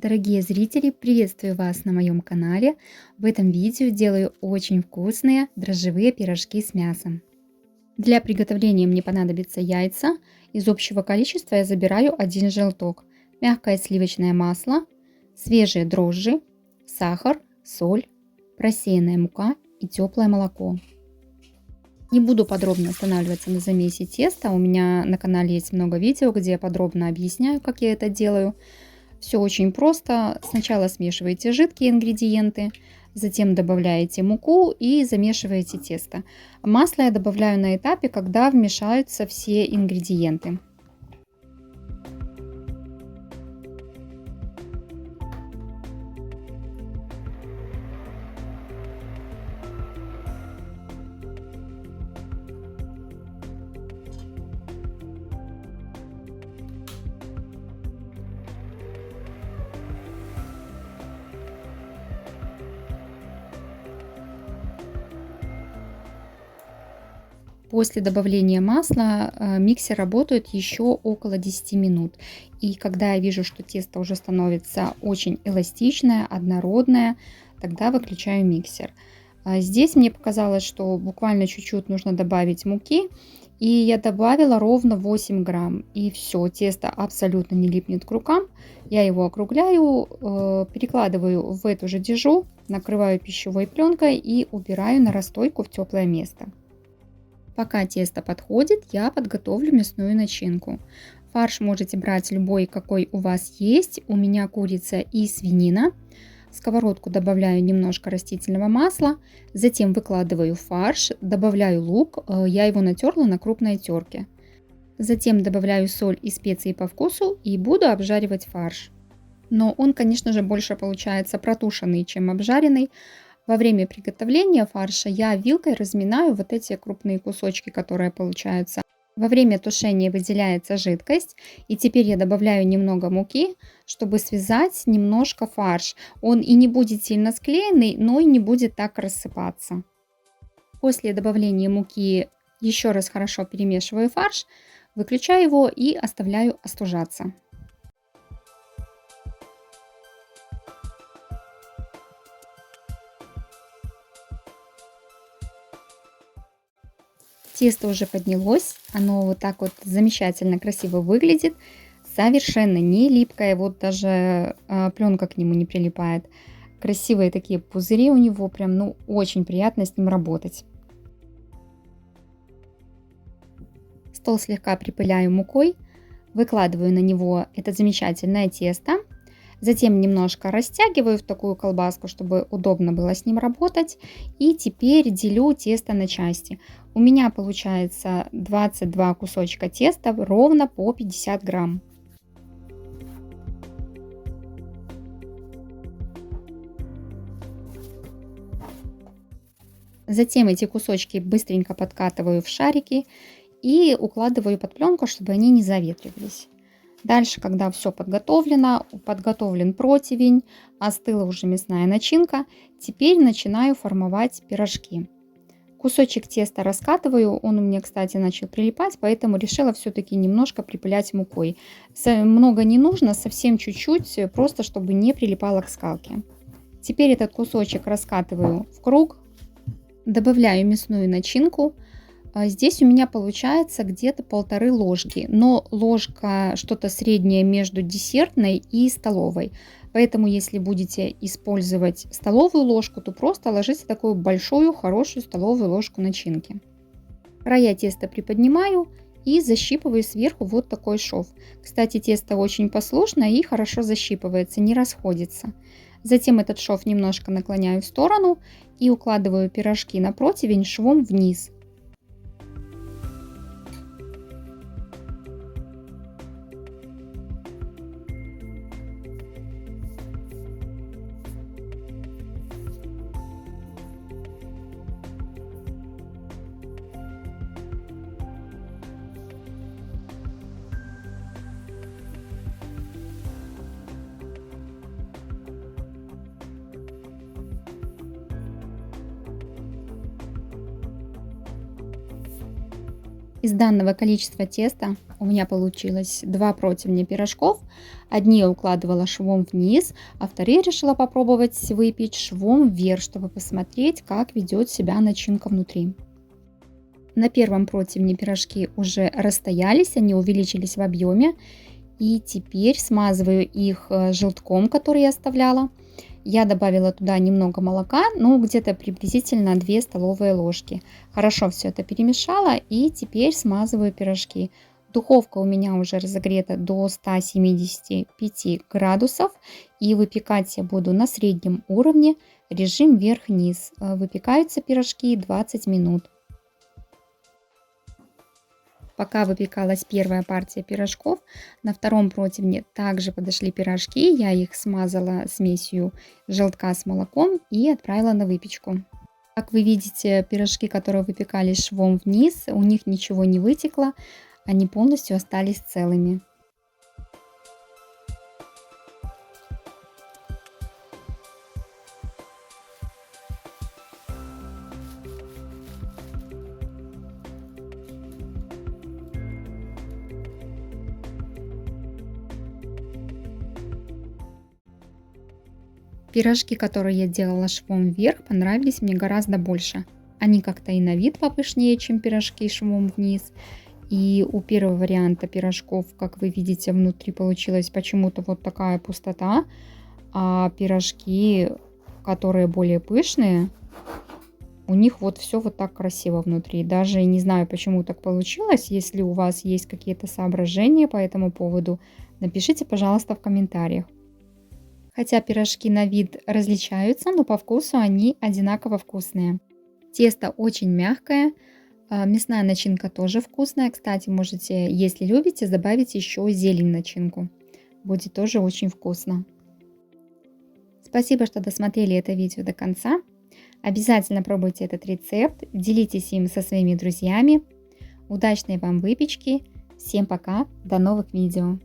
Дорогие зрители, приветствую вас на моем канале. В этом видео делаю очень вкусные дрожжевые пирожки с мясом. Для приготовления мне понадобятся яйца. Из общего количества я забираю один желток, мягкое сливочное масло, свежие дрожжи, сахар, соль, просеянная мука и теплое молоко. Не буду подробно останавливаться на замесе теста. У меня на канале есть много видео, где я подробно объясняю, как я это делаю. Все очень просто. Сначала смешиваете жидкие ингредиенты, затем добавляете муку и замешиваете тесто. Масло я добавляю на этапе, когда вмешаются все ингредиенты. После добавления масла миксер работает еще около 10 минут. И когда я вижу, что тесто уже становится очень эластичное, однородное, тогда выключаю миксер. Здесь мне показалось, что буквально чуть-чуть нужно добавить муки. И я добавила ровно 8 грамм. И все, тесто абсолютно не липнет к рукам. Я его округляю, перекладываю в эту же дежу, накрываю пищевой пленкой и убираю на расстойку в теплое место. Пока тесто подходит, я подготовлю мясную начинку. Фарш можете брать любой, какой у вас есть. У меня курица и свинина. В сковородку добавляю немножко растительного масла, затем выкладываю фарш, добавляю лук, я его натерла на крупной терке. Затем добавляю соль и специи по вкусу и буду обжаривать фарш. Но он, конечно же, больше получается протушенный, чем обжаренный. Во время приготовления фарша я вилкой разминаю вот эти крупные кусочки, которые получаются. Во время тушения выделяется жидкость, и теперь я добавляю немного муки, чтобы связать немножко фарш. Он и не будет сильно склеенный, но и не будет так рассыпаться. После добавления муки еще раз хорошо перемешиваю фарш, выключаю его и оставляю остужаться. Тесто уже поднялось, оно вот так вот замечательно красиво выглядит, совершенно не липкое, вот даже пленка к нему не прилипает. Красивые такие пузыри у него, прям, ну, очень приятно с ним работать. Стол слегка припыляю мукой, выкладываю на него это замечательное тесто. Затем немножко растягиваю в такую колбаску, чтобы удобно было с ним работать. И теперь делю тесто на части. У меня получается 22 кусочка теста ровно по 50 грамм. Затем эти кусочки быстренько подкатываю в шарики и укладываю под пленку, чтобы они не заветривались. Дальше, когда все подготовлено, подготовлен противень, остыла уже мясная начинка, теперь начинаю формовать пирожки. Кусочек теста раскатываю, он у меня, кстати, начал прилипать, поэтому решила все-таки немножко припылять мукой. Много не нужно, совсем чуть-чуть, просто чтобы не прилипало к скалке. Теперь этот кусочек раскатываю в круг, добавляю мясную начинку. Здесь у меня получается где-то 1,5 ложки, но ложка что-то среднее между десертной и столовой. Поэтому, если будете использовать столовую ложку, то просто ложите такую большую, хорошую столовую ложку начинки. Края теста приподнимаю и защипываю сверху вот такой шов. Кстати, тесто очень послушное и хорошо защипывается, не расходится. Затем этот шов немножко наклоняю в сторону и укладываю пирожки на противень швом вниз. Из данного количества теста у меня получилось 2 противня пирожков. Одни я укладывала швом вниз, а вторые решила попробовать выпечь швом вверх, чтобы посмотреть, как ведет себя начинка внутри. На первом противне пирожки уже расстоялись, они увеличились в объеме. И теперь смазываю их желтком, который я оставляла. Я добавила туда немного молока, ну где-то приблизительно 2 столовые ложки. Хорошо все это перемешала и теперь смазываю пирожки. Духовка у меня уже разогрета до 175 градусов. И выпекать я буду на среднем уровне, режим вверх-вниз. Выпекаются пирожки 20 минут. Пока выпекалась первая партия пирожков, на втором противне также подошли пирожки. Я их смазала смесью желтка с молоком и отправила на выпечку. Как вы видите, пирожки, которые выпекались швом вниз, у них ничего не вытекло, они полностью остались целыми. Пирожки, которые я делала швом вверх, понравились мне гораздо больше. Они как-то и на вид попышнее, чем пирожки швом вниз. И у первого варианта пирожков, как вы видите, внутри получилась почему-то вот такая пустота. А пирожки, которые более пышные, у них вот все вот так красиво внутри. Даже не знаю, почему так получилось. Если у вас есть какие-то соображения по этому поводу, напишите, пожалуйста, в комментариях. Хотя пирожки на вид различаются, но по вкусу они одинаково вкусные. Тесто очень мягкое, мясная начинка тоже вкусная. Кстати, можете, если любите, добавить еще зелень в начинку. Будет тоже очень вкусно. Спасибо, что досмотрели это видео до конца. Обязательно пробуйте этот рецепт, делитесь им со своими друзьями. Удачной вам выпечки. Всем пока, до новых видео.